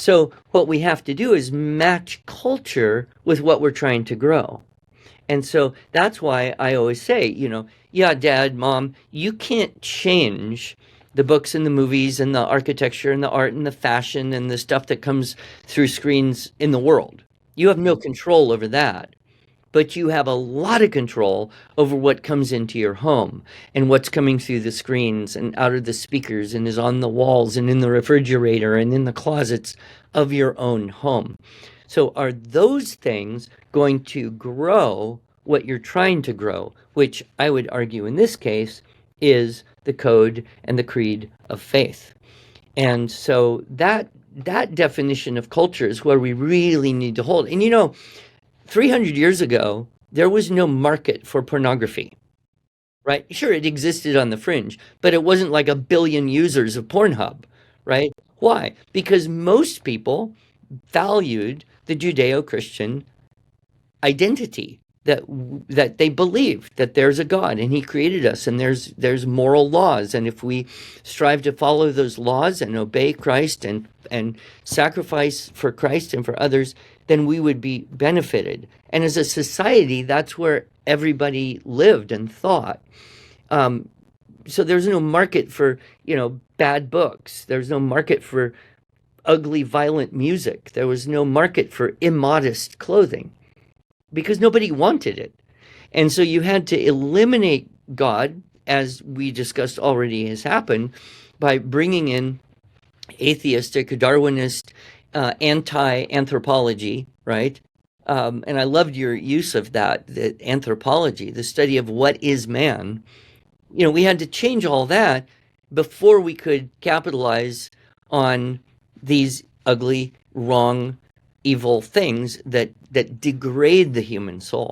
So what we have to do is match culture with what we're trying to grow. And so that's why I always say, yeah, dad, mom, you can't change the books and the movies and the architecture and the art and the fashion and the stuff that comes through screens in the world. You have no control over that, but you have a lot of control over what comes into your home and what's coming through the screens and out of the speakers and is on the walls and in the refrigerator and in the closets of your own home. So are those things going to grow what you're trying to grow, which I would argue in this case is the code and the creed of faith. And so that definition of culture is where we really need to hold. And 300 years ago, there was no market for pornography, right? Sure, it existed on the fringe, but it wasn't like a billion users of Pornhub, right? Why? Because most people valued the Judeo-Christian identity that they believe that there's a God and he created us and there's moral laws, and if we strive to follow those laws and obey Christ and sacrifice for Christ and for others, then we would be benefited. And as a society, that's where everybody lived and thought. So there's no market for bad books. There's no market for ugly, violent music. There was no market for immodest clothing, because nobody wanted it. And so you had to eliminate God, as we discussed already has happened, by bringing in atheistic, Darwinist, anti-anthropology, right? And I loved your use of that, the anthropology, the study of what is man. We had to change all that before we could capitalize on these ugly, wrong, evil things that degrade the human soul.